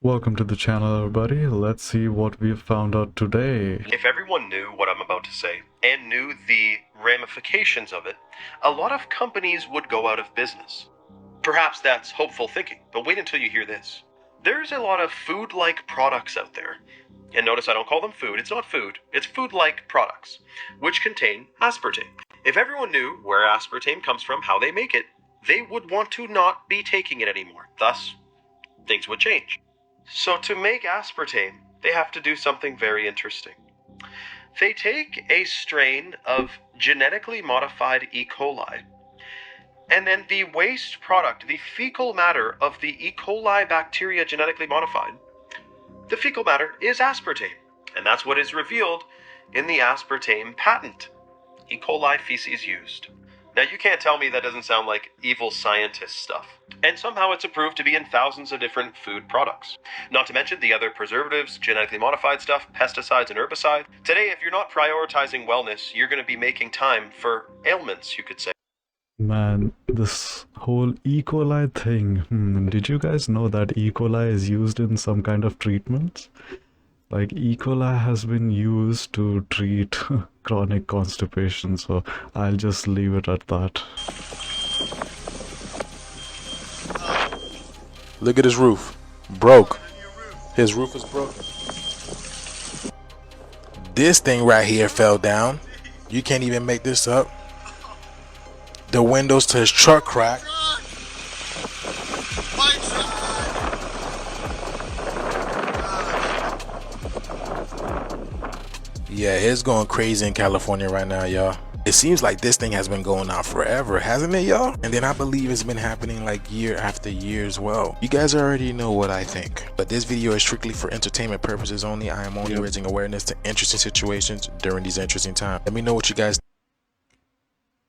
Welcome to the channel, everybody. Let's see what we've found out today. If everyone knew what I'm about to say, and knew the ramifications of it, a lot of companies would go out of business. Perhaps that's hopeful thinking, but wait until you hear this. There's a lot of food-like products out there. And notice I don't call them food, it's not food, it's food-like products, which contain aspartame. If everyone knew where aspartame comes from, how they make it, they would want to not be taking it anymore. Thus, things would change. So to make aspartame, they have to do something very interesting. They take a strain of genetically modified E. coli, and then the waste product, the fecal matter of the E. coli bacteria genetically modified, the fecal matter is aspartame, and that's what is revealed in the aspartame patent. E. coli feces used. Now you can't tell me that doesn't sound like evil scientist stuff. And somehow it's approved to be in thousands of different food products. Not to mention the other preservatives, genetically modified stuff, pesticides and herbicides. Today, if you're not prioritizing wellness, you're going to be making time for ailments, you could say. Man, this whole E. coli thing. Did you guys know that E. coli is used in some kind of treatments? Like, E. coli has been used to treat chronic constipation, so I'll just leave it at that. Look at his roof. Broke. His roof is broken. This thing right here fell down. You can't even make this up. The windows to his truck cracked. Yeah, it's going crazy in California right now, y'all. It seems like this thing has been going on forever, hasn't it, y'all? And then I believe it's been happening like year after year as well. You guys already know what I think. But this video is strictly for entertainment purposes only. I am only raising awareness to interesting situations during these interesting times. Let me know what you guys.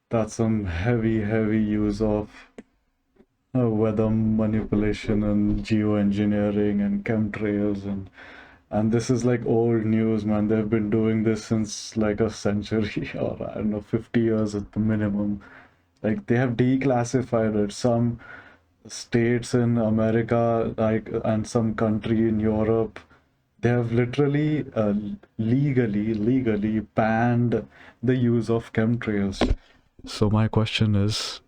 That's some heavy use of weather manipulation and geoengineering and chemtrails and this is like old news, man. They've been doing this since like a century or I don't know, 50 years at the minimum. Like they have declassified it. Some states in America, like, and some country in Europe, they have literally legally banned the use of chemtrails. So my question is,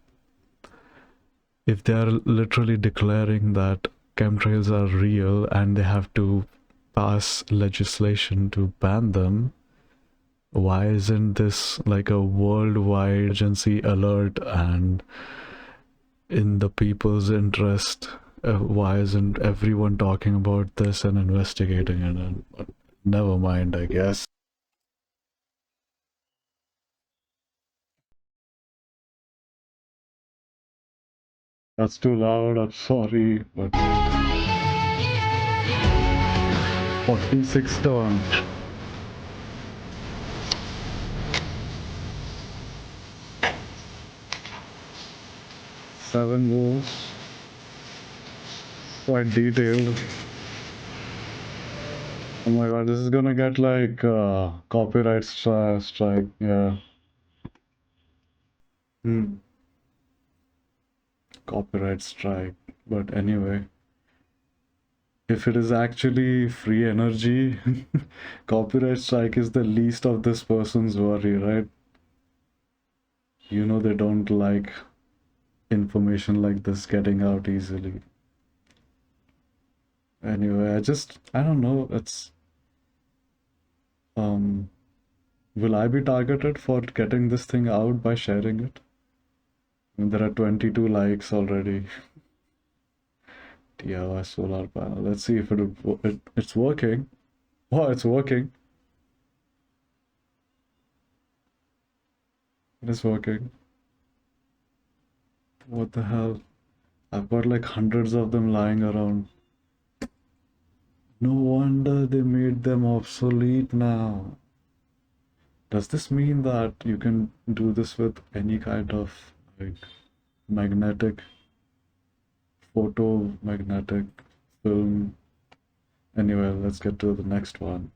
if they are literally declaring that chemtrails are real and they have to pass legislation to ban them, why isn't this like a worldwide emergency alert and in the people's interest? Why isn't everyone talking about this and investigating it? And never mind, I guess. That's too loud, I'm sorry, but 46 turn. Seven goals. Quite detailed. Oh my god, this is gonna get like copyright strike, yeah. Copyright strike. But anyway, if it is actually free energy, copyright strike is the least of this person's worry, right? You know they don't like information like this getting out easily. Anyway, I don't know, it's will I be targeted for getting this thing out by sharing it? I mean, there are 22 likes already. DIY solar panel. Let's see if it's working. Oh, it's working. It is working. What the hell? I've got like hundreds of them lying around. No wonder they made them obsolete now. Does this mean that you can do this with any kind of like magnetic, photomagnetic film? Anyway, let's get to the next one.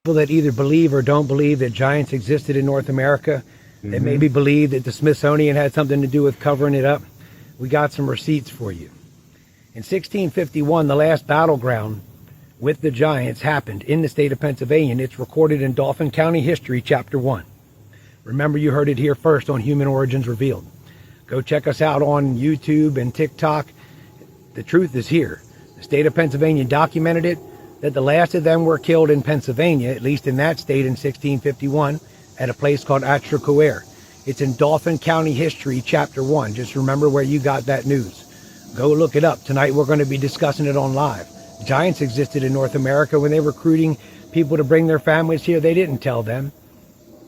People that either believe or don't believe that giants existed in North America, that maybe believe that the Smithsonian had something to do with covering it up, we got some receipts for you. In 1651, the last battleground with the giants happened in the state of Pennsylvania, and it's recorded in Dauphin County History, Chapter 1. Remember, you heard it here first on Human Origins Revealed. Go check us out on YouTube and TikTok. The truth is here. The state of Pennsylvania documented it, that the last of them were killed in Pennsylvania, at least in that state in 1651, at a place called Aether. It's in Dauphin County History, Chapter 1. Just remember where you got that news. Go look it up. Tonight we're going to be discussing it on live. Giants existed in North America. When they were recruiting people to bring their families here, they didn't tell them.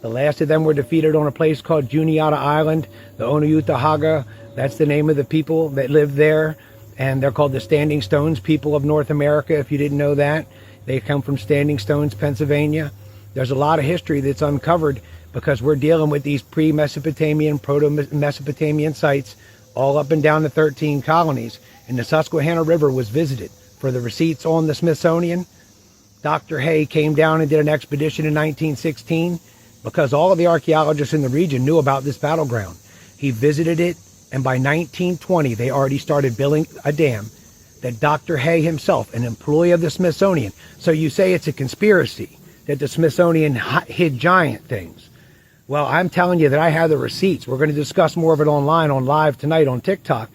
The last of them were defeated on a place called Juniata Island, the Onuyuthahaga. That's the name of the people that lived there. And they're called the Standing Stones people of North America, if you didn't know that. They come from Standing Stones, Pennsylvania. There's a lot of history that's uncovered because we're dealing with these pre-Mesopotamian, proto-Mesopotamian sites all up and down the 13 colonies. And the Susquehanna River was visited. For the receipts on the Smithsonian, Dr. Hay came down and did an expedition in 1916 because all of the archaeologists in the region knew about this battleground. He visited it, and by 1920, they already started building a dam that Dr. Hay himself, an employee of the Smithsonian. So you say it's a conspiracy that the Smithsonian hid giant things. Well, I'm telling you that I have the receipts. We're going to discuss more of it online, on live tonight on TikTok.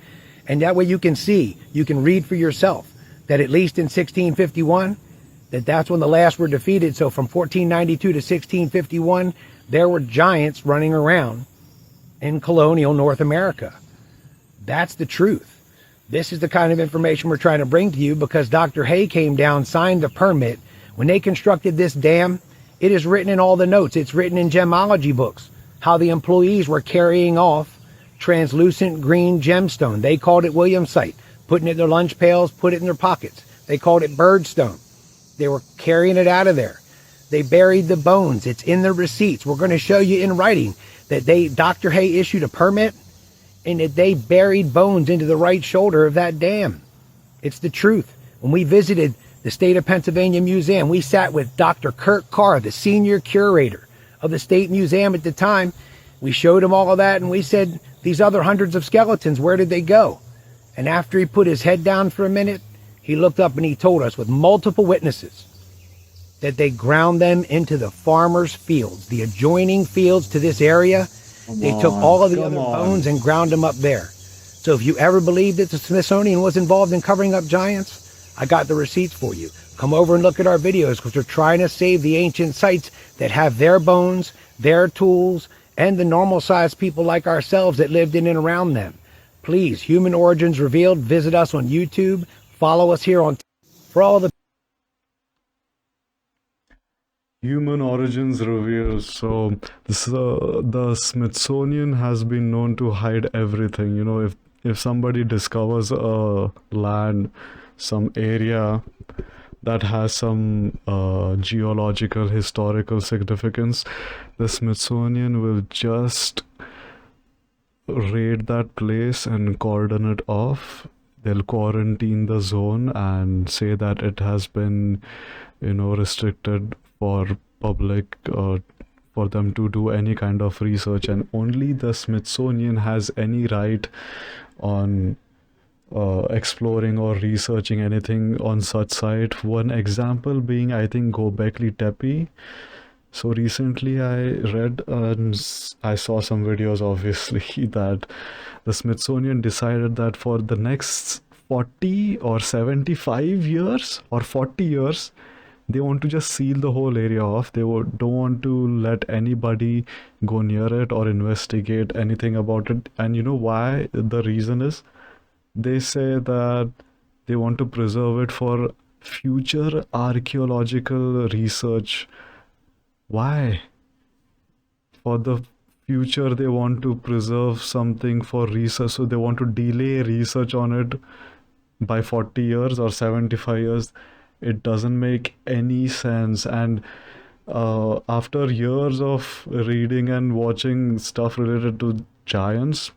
And that way you can see, you can read for yourself that at least in 1651, that's when the last were defeated. So from 1492 to 1651, there were giants running around in colonial North America. That's the truth. This is the kind of information we're trying to bring to you because Dr. Hay came down, signed a permit. When they constructed this dam, it is written in all the notes. It's written in gemology books, how the employees were carrying off translucent green gemstone. They called it Williamsite, putting it in their lunch pails, put it in their pockets. They called it birdstone. They were carrying it out of there. They buried the bones. It's in the receipts. We're going to show you in writing that Dr. Hay issued a permit and that they buried bones into the right shoulder of that dam. It's the truth. When we visited the State of Pennsylvania Museum, we sat with Dr. Kurt Carr, the senior curator of the State Museum at the time. We showed him all of that and we said, these other hundreds of skeletons, where did they go? And after he put his head down for a minute, he looked up and he told us with multiple witnesses that they ground them into the farmers' fields, the adjoining fields to this area. They took all of the other bones and ground them up there. So if you ever believed that the Smithsonian was involved in covering up giants, I got the receipts for you. Come over and look at our videos because we're trying to save the ancient sites that have their bones, their tools, and the normal-sized people like ourselves that lived in and around them. Please, Human Origins Revealed, visit us on YouTube. Follow us here on for all the Human Origins Revealed. So the Smithsonian has been known to hide everything. You know, if somebody discovers a land, some area that has some geological, historical significance, the Smithsonian will just raid that place and cordon it off. They'll quarantine the zone and say that it has been, restricted for public, for them to do any kind of research, and only the Smithsonian has any right on exploring or researching anything on such site. One example being, I think, Gobekli Tepe. So recently I read and I saw some videos, obviously, that the Smithsonian decided that for the next 40 or 75 years or 40 years, they want to just seal the whole area off. They don't want to let anybody go near it or investigate anything about it. And you know why? The reason is, they say that they want to preserve it for future archaeological research. Why? For the future, they want to preserve something for research, so they want to delay research on it by 40 years or 75 years. It doesn't make any sense. And after years of reading and watching stuff related to giants,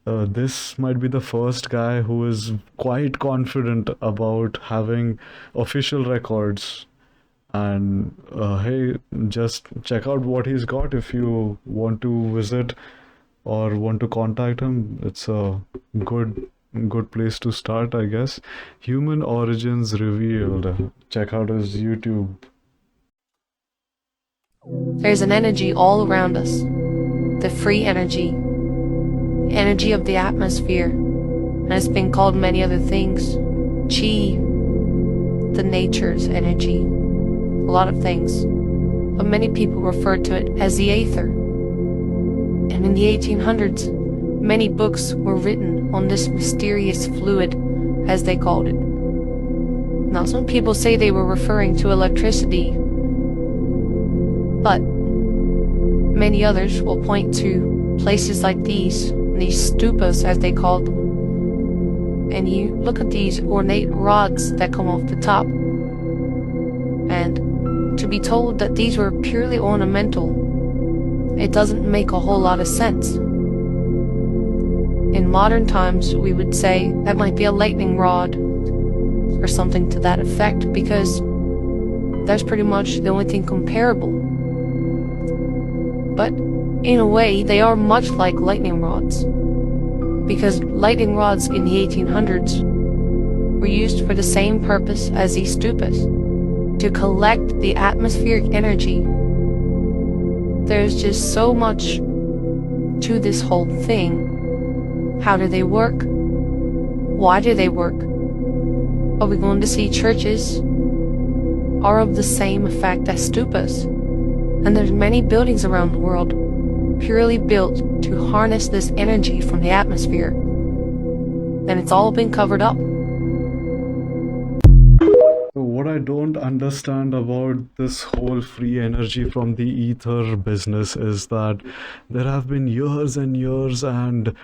this might be the first guy who is quite confident about having official records. And hey, just check out what he's got if you want to visit or want to contact him. It's a good good place to start, I guess. Human origins revealed. Check out his YouTube. There's an energy all around us. The free energy. Energy of the atmosphere. And it's been called many other things. Chi. The nature's energy. A lot of things. But many people refer to it as the Aether. And in the 1800s, many books were written on this mysterious fluid, as they called it. Now, some people say they were referring to electricity, but many others will point to places like these stupas, as they called them. And you look at these ornate rods that come off the top, and to be told that these were purely ornamental, it doesn't make a whole lot of sense. In modern times, we would say that might be a lightning rod or something to that effect, because that's pretty much the only thing comparable. But in a way, they are much like lightning rods, because lightning rods in the 1800s were used for the same purpose as these stupas, to collect the atmospheric energy. There's just so much to this whole thing. How do they work? Why do they work? Are we going to see churches are of the same effect as stupas? And there's many buildings around the world purely built to harness this energy from the atmosphere. And it's all been covered up. So what I don't understand about this whole free energy from the ether business is that there have been years and years and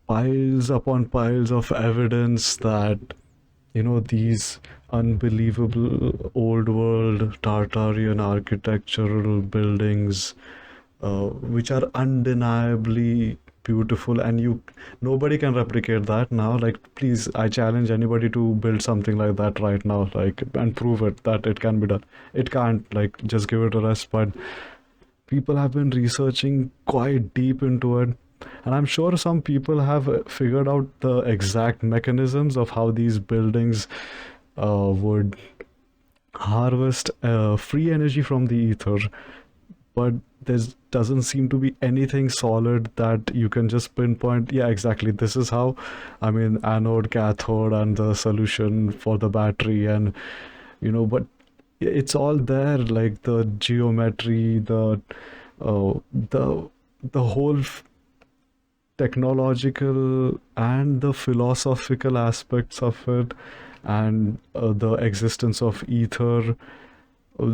piles upon piles of evidence that, these unbelievable old world Tartarian architectural buildings, which are undeniably beautiful, and nobody can replicate that now. Like, please, I challenge anybody to build something like that right now, like, and prove it that it can be done. It can't, like, just give it a rest. But people have been researching quite deep into it, and I'm sure some people have figured out the exact mechanisms of how these buildings would harvest free energy from the ether. But there doesn't seem to be anything solid that you can just pinpoint, yeah, exactly, this is how. I mean, anode, cathode, and the solution for the battery, and but it's all there, like the geometry, the whole technological and the philosophical aspects of it, and the existence of ether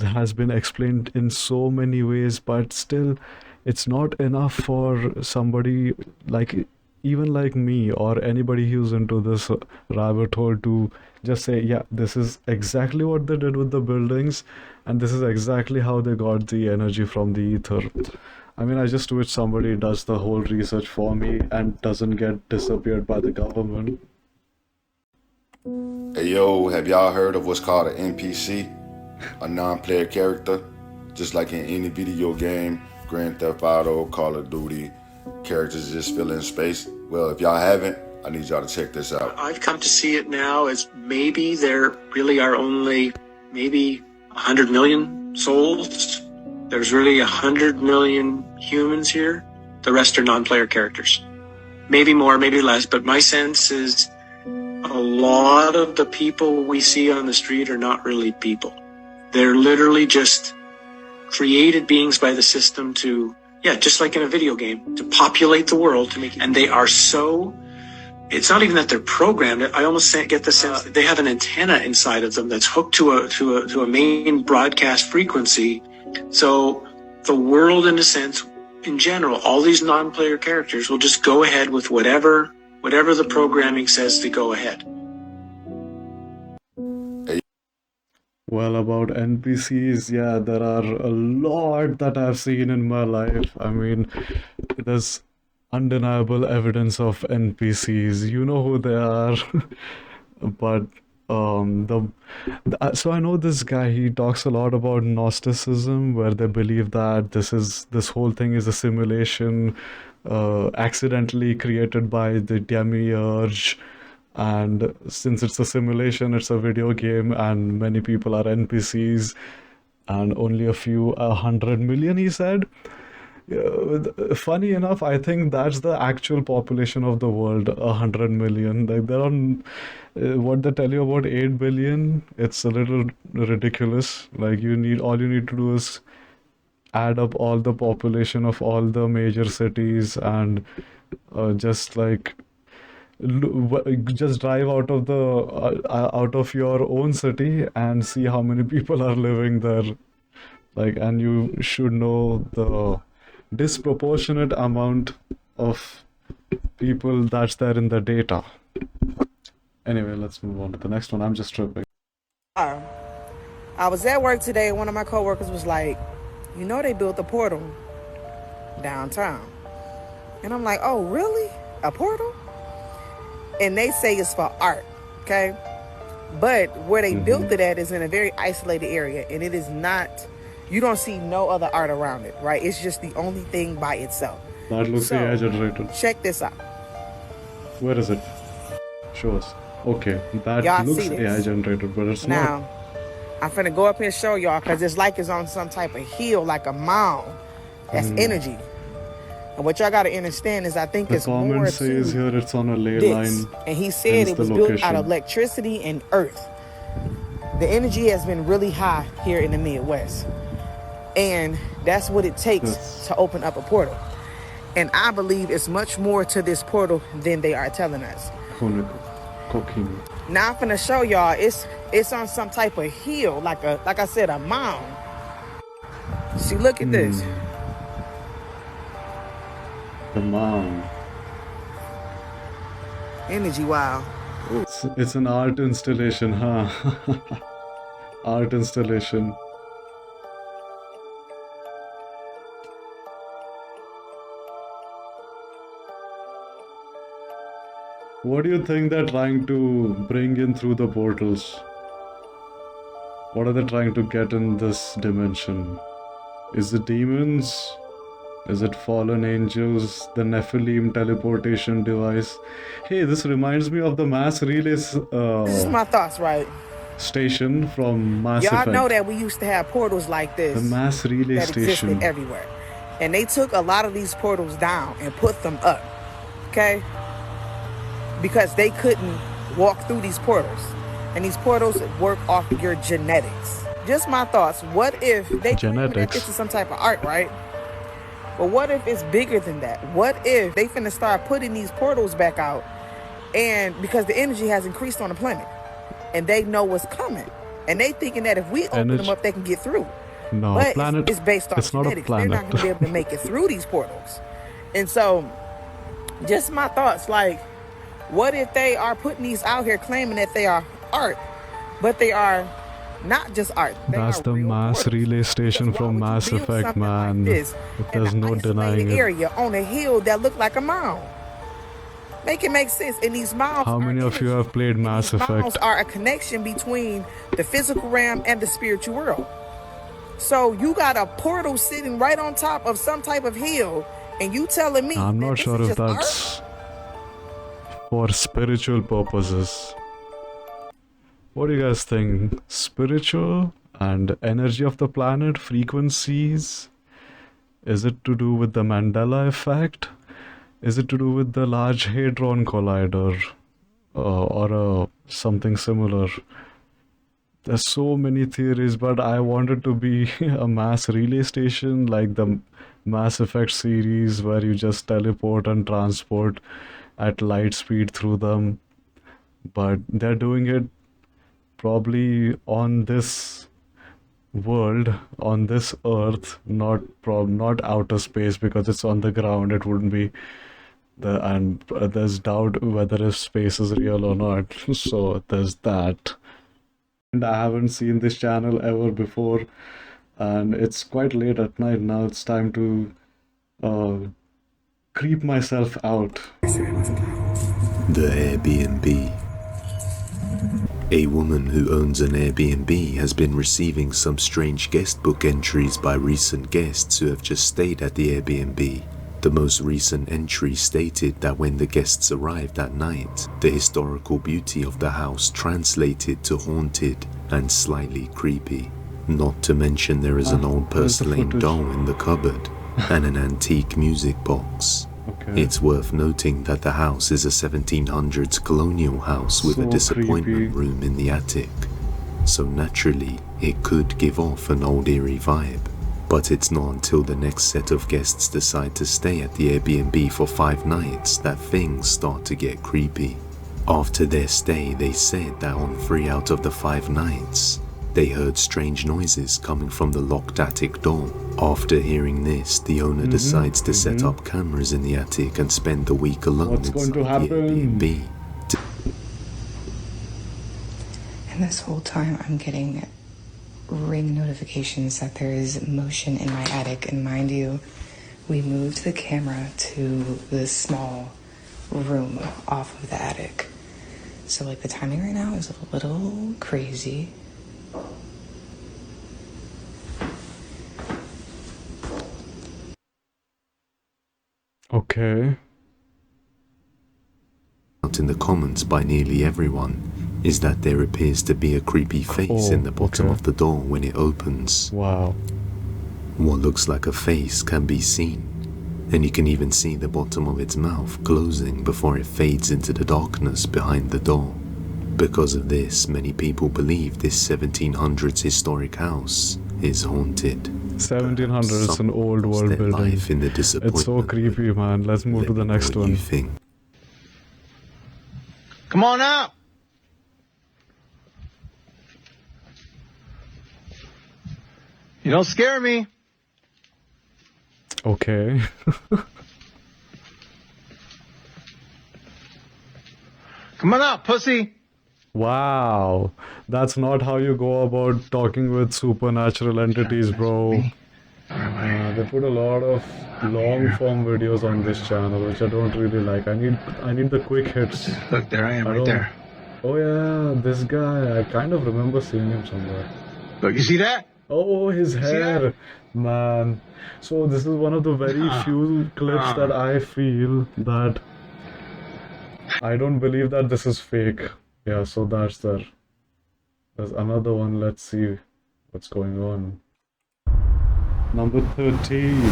has been explained in so many ways. But still, it's not enough for somebody like, even like me or anybody who's into this rabbit hole, to just say, yeah, this is exactly what they did with the buildings, and this is exactly how they got the energy from the ether. I mean, I just wish somebody does the whole research for me and doesn't get disappeared by the government. Hey yo, have y'all heard of what's called an NPC? A non-player character? Just like in any video game, Grand Theft Auto, Call of Duty, characters just fill in space. Well, if y'all haven't, I need y'all to check this out. I've come to see it now as maybe there really are only maybe 100 million souls. There's really 100 million humans here. The rest are non-player characters. Maybe more, maybe less, but my sense is a lot of the people we see on the street are not really people. They're literally just created beings by the system to, just like in a video game, to populate the world, to make it. And they are so, it's not even that they're programmed. I almost get the sense that they have an antenna inside of them that's hooked to a main broadcast frequency. So the world, in a sense, in general, all these non-player characters will just go ahead with whatever the programming says to go ahead. Well, about NPCs, yeah, there are a lot that I've seen in my life. I mean, there's undeniable evidence of NPCs. You know who they are. But So I know this guy, he talks a lot about Gnosticism, where they believe that this whole thing is a simulation accidentally created by the demiurge, and since it's a simulation, it's a video game, and many people are NPCs, and only a 100 million, he said. Funny enough, I think that's the actual population of the world, 100 million. Like there are, what they tell you about 8 billion, it's a little ridiculous. Like all you need to do is add up all the population of all the major cities, and just like just drive out of your own city and see how many people are living there. Like, and you should know the disproportionate amount of people that's there in the data. Anyway, let's move on to the next one. I'm just tripping. I was at work today and one of my coworkers was like, you know, they built a portal downtown. And I'm like, oh, really? A portal? And they say it's for art, okay? But where they built it at is in a very isolated area, and it is not, you don't see no other art around it, right? It's just the only thing by itself. That looks AI generated. Check this out. Where is it? Show us. Okay, that Y'all looks see this? AI generated, but it's Now, not. I'm finna go up here and show y'all, because it's like it's on some type of hill, like a mound. That's energy. And what y'all gotta understand is I think The it's more comment to says here it's on a ley this. line. And he said hence it the was built out location. of electricity and earth. The energy has been really high here in the Midwest. And that's what it takes to open up a portal. And I believe it's much more to this portal than they are telling us. Cocaine. Now I'm finna show y'all it's on some type of hill, like I said, a mound. See, look at this. The mound. Energy, wow. It's an art installation, huh? Art installation. What do you think they're trying to bring in through the portals? What are they trying to get in this dimension? Is it demons? Is it fallen angels? The Nephilim teleportation device? Hey, this reminds me of the mass relay This is my thoughts, right? station from Mass Y'all Effect. know that we used to have portals like this. The mass relay that station. existed everywhere. And they took a lot of these portals down and put them up. Okay? Because they couldn't walk through these portals. And these portals work off of your genetics. Just my thoughts. What if they claiming that this is some type of art, right? But what if it's bigger than that? What if they finna start putting these portals back out, and because the energy has increased on the planet, and they know what's coming, and they thinking that if we open them up, they can get through. No, but planet. it's based on It's not a genetics. They're planet. not going to be able to make it through these portals. And so, just my thoughts, like, what if they are putting these out here claiming that they are art, but they are not just art. That's the mass relay station from Mass Effect, man. There's no denying it. Area on a hill that looked like a mound. Make it make sense. And these mounds. How many of you have played Mass Effect? Mounds are a connection between the physical realm and the spiritual world. So you got a portal sitting right on top of some type of hill, and you telling me I'm not sure if just that's for spiritual purposes. What do you guys think? Spiritual and energy of the planet, frequencies? Is it to do with the Mandela effect? Is it to do with the Large Hadron Collider? Or something similar? There's so many theories, but I want it to be a mass relay station like the Mass Effect series, where you just teleport and transport at light speed through them. But they're doing it probably on this world, on this earth, not outer space, because it's on the ground. It wouldn't be and there's doubt whether if space is real or not. So there's that. And I haven't seen this channel ever before, and it's quite late at night now. It's time to creep myself out. The Airbnb. A woman who owns an Airbnb has been receiving some strange guest book entries by recent guests who have just stayed at the Airbnb. The most recent entry stated that when the guests arrived at night, the historical beauty of the house translated to haunted and slightly creepy. Not to mention there is an old porcelain doll in the cupboard and an antique music box. Okay. It's worth noting that the house is a 1700s colonial house with a So disappointment creepy. room in the attic. So naturally, it could give off an old eerie vibe. But it's not until the next set of guests decide to stay at the Airbnb for 5 nights that things start to get creepy. After their stay, they said that on 3 out of the 5 nights, they heard strange noises coming from the locked attic door. After hearing this, the owner decides to set up cameras in the attic and spend the week alone What's going to inside the happen? Airbnb. And this whole time I'm getting ring notifications that there is motion in my attic. And mind you, we moved the camera to this small room off of the attic. So like the timing right now is a little crazy. Okay. Out in the comments by nearly everyone is that there appears to be a creepy face in the bottom of the door when it opens. Wow. What looks like a face can be seen, and you can even see the bottom of its mouth closing before it fades into the darkness behind the door. Because of this, many people believe this 1700s historic house is haunted. 1700s, it's an old world Their building. life in the It's so disappointment. creepy, man. Let's move Let to the me know next what one. you think. Come on out! You don't scare me. Okay. Come on out, pussy. Wow. That's not how you go about talking with supernatural entities, bro. They put a lot of long form videos on this channel, which I don't really like. I need the quick hits. Look, there I am, right don't- there. Oh yeah, this guy. I kind of remember seeing him somewhere. Look, you see that? Oh, his see hair, man. So this is one of the very few clips that I feel that I don't believe that this is fake. Yeah, so that's there. There's another one. Let's see what's going on. Number 13.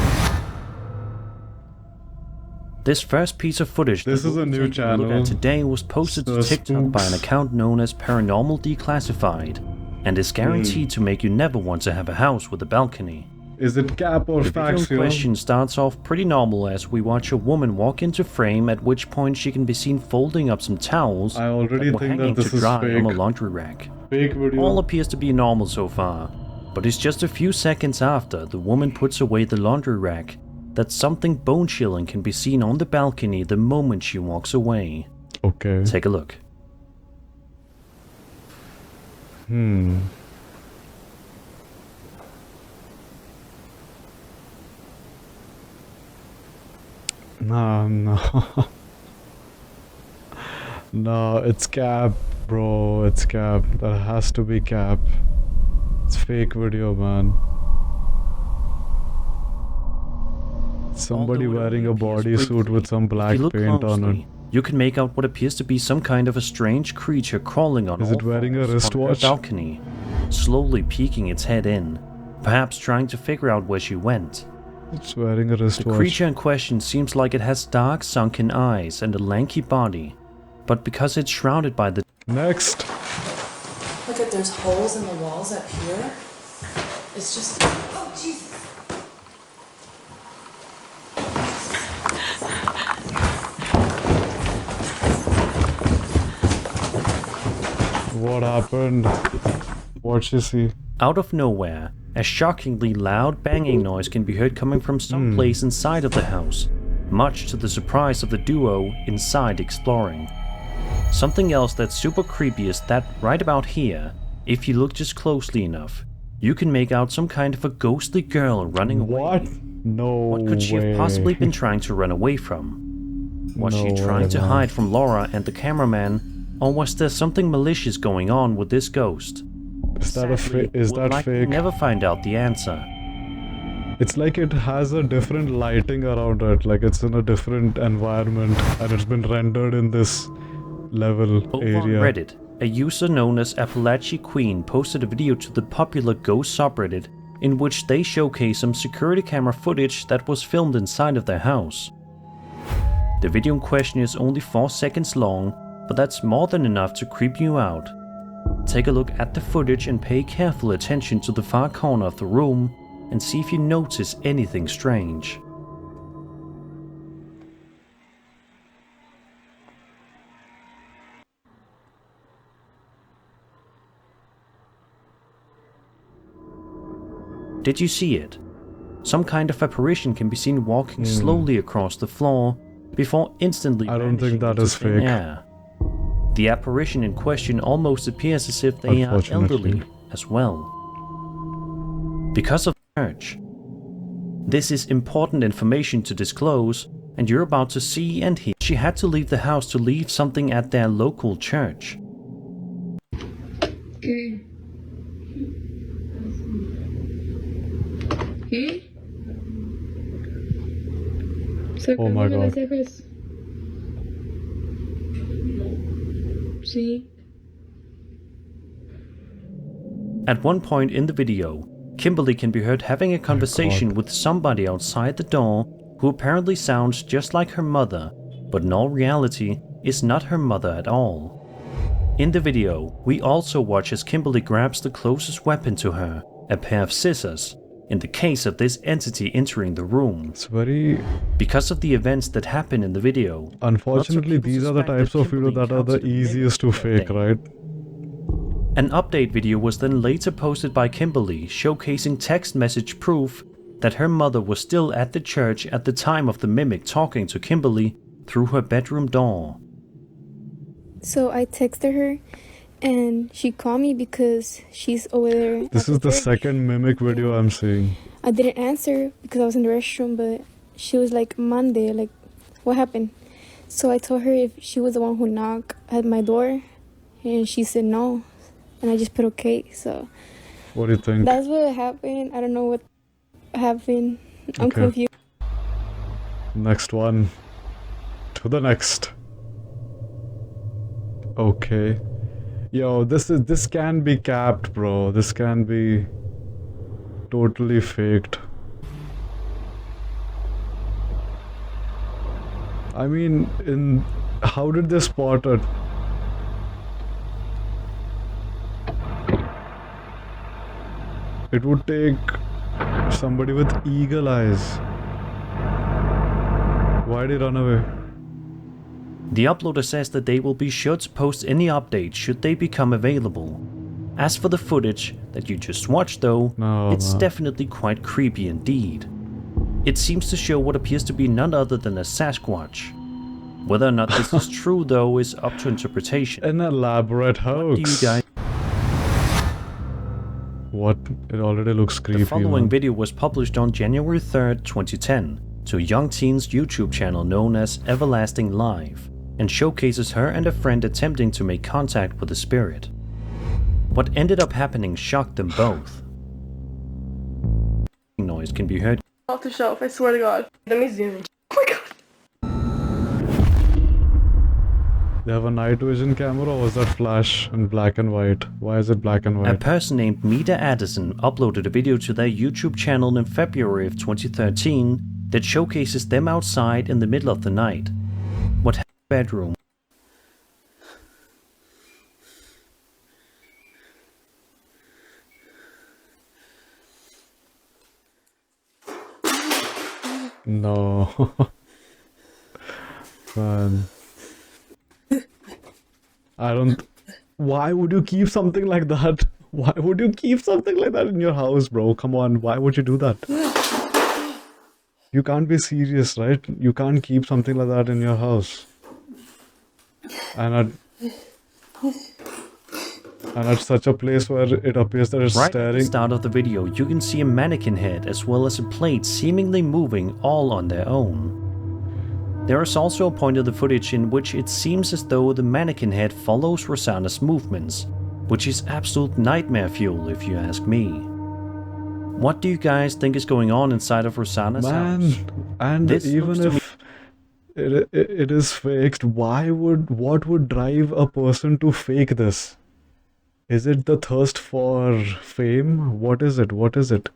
This first piece of footage This that is a we'll new take look channel. at today was posted to The TikTok by an Spooks. account known as Paranormal Declassified, and is guaranteed to make you never want to have a house with a balcony. Is it cap or The video facts in here? question starts off pretty normal as we watch a woman walk into frame, at which point she can be seen folding up some towels I already that were think hanging that this to is dry on a fake. laundry rack. Fake video. All appears to be normal so far, but it's just a few seconds after the woman puts away the laundry rack that something bone-chilling can be seen on the balcony the moment she walks away. Okay. Take a look. No. No, it's cap, bro. It's cap. That has to be cap. It's fake video, man. Somebody Although it wearing a only appears bodysuit briefly, with some if black you look paint on closely, it. you can make out what appears to be some kind of a strange creature crawling on Is all it wearing a fours on her wristwatch? balcony, slowly peeking its head in, perhaps trying to figure out where she went. It's wearing a The wristwatch. creature in question seems like it has dark sunken eyes and a lanky body, but because it's shrouded by the Next. Look at there's holes in the walls up here. It's just oh Jesus. What happened? What'd she see? Out of nowhere, a shockingly loud banging noise can be heard coming from some place inside of the house, much to the surprise of the duo inside exploring. Something else that's super creepy is that right about here, if you look just closely enough, you can make out some kind of a ghostly girl running away. What? No What could she have way. possibly been trying to run away from? Was she No trying way, to man. hide from Laura and the cameraman, Or was there something malicious going on with this ghost? Is that Sadly, is we'll that likely fake? never find out the answer. It's like it has a different lighting around it, like it's in a different environment and it's been rendered in this level Over on area. Reddit, a user known as Appalachian Queen posted a video to the popular Ghost subreddit in which they showcase some security camera footage that was filmed inside of their house. The video in question is only 4 seconds long, but that's more than enough to creep you out. Take a look at the footage and pay careful attention to the far corner of the room and see if you notice anything strange. Did you see it? Some kind of apparition can be seen walking slowly across the floor before instantly I don't think vanishing that into is thin fake. air. The apparition in question almost appears as if they are Unfortunately. elderly as well. Because of the church. This is important information to disclose, and you're about to see and hear. She had to leave the house to leave something at their local church. ¿Qué? ¿Qué? Oh my Sácame las God. cejas. Sí. At one point in the video, Kimberly can be heard having a conversation with somebody outside the door who apparently sounds just like her mother, but in all reality is not her mother at all. In the video, we also watch as Kimberly grabs the closest weapon to her, a pair of scissors, in the case of this entity entering the room. It's very... Because of the events that happen in the video, Unfortunately, these are the types of video that are the easiest to fake, right? an update video was then later posted by Kimberly showcasing text message proof that her mother was still at the church at the time of the mimic talking to Kimberly through her bedroom door. So I texted her and she called me because she's over there. This is the second mimic video I'm seeing. I didn't answer because I was in the restroom, but she was like, Monday, like, what happened? So I told her if she was the one who knocked at my door, and she said no. And I just put okay, so. What do you think? That's what happened. I don't know what happened. I'm Okay. confused. Next one. To the next. Okay. Yo, this can be capped, bro. This can be totally faked. I mean, how did they spot it? It would take somebody with eagle eyes. Why'd he run away? The uploader says that they will be sure to post any updates should they become available. As for the footage that you just watched though, it's definitely quite creepy indeed. It seems to show what appears to be none other than a Sasquatch. Whether or not this is true though is up to interpretation. An elaborate hoax. What do you guys... What? It already looks creepy. The following man. video was published on January 3rd, 2010 to a young teen's YouTube channel known as Everlasting Live, and showcases her and a friend attempting to make contact with the spirit. What ended up happening shocked them both. Noise can be heard Off the shelf, I swear to God. Let me zoom in. Oh my God. They have a night vision camera, or was that flash in black and white? Why is it black and A white? person named Mita Addison uploaded a video to their YouTube channel in February of 2013 that showcases them outside in the middle of the night. What happened in the bedroom? No. Man. I don't... Why would you keep something like that? Why would you keep something like that in your house, bro? Come on, why would you do that? You can't be serious, right? You can't keep something like that in your house. And at such a place where it appears that it's Right staring... at the start of the video, you can see a mannequin head as well as a plate seemingly moving all on their own. There is also a point of the footage in which it seems as though the mannequin head follows Rosanna's movements, which is absolute nightmare fuel if you ask me. What do you guys think is going on inside of Rosanna's house? And This even looks to if it is faked, what would drive a person to fake this? Is it the thirst for fame? What is it? What is it?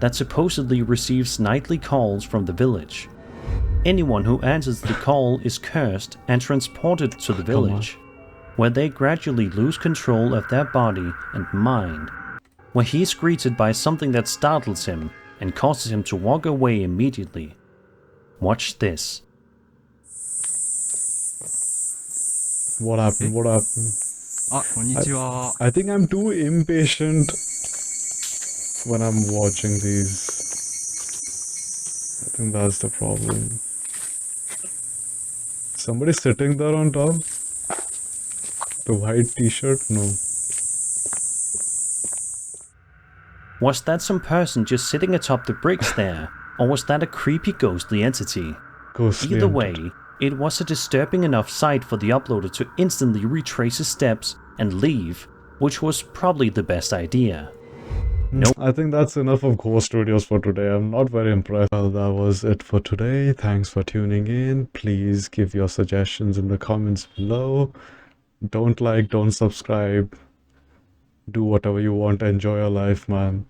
That supposedly receives nightly calls from the village. Anyone who answers the call is cursed and transported to the village, where they gradually lose control of their body and mind, where he is greeted by something that startles him and causes him to walk away immediately. Watch this. What happened? What happened? I think I'm too impatient when I'm watching these. I think that's the problem. Somebody sitting there on top? The white t-shirt? No. Was that some person just sitting atop the bricks there, or was that a creepy ghostly entity? Ghostly Either entity. way, it was a disturbing enough sight for the uploader to instantly retrace his steps and leave, which was probably the best idea. Nope. I think that's enough of ghost videos for today. I'm not very impressed. Well, that was it for today. Thanks for tuning in. Please give your suggestions in the comments below. Don't like, don't subscribe. Do whatever you want. Enjoy your life, man.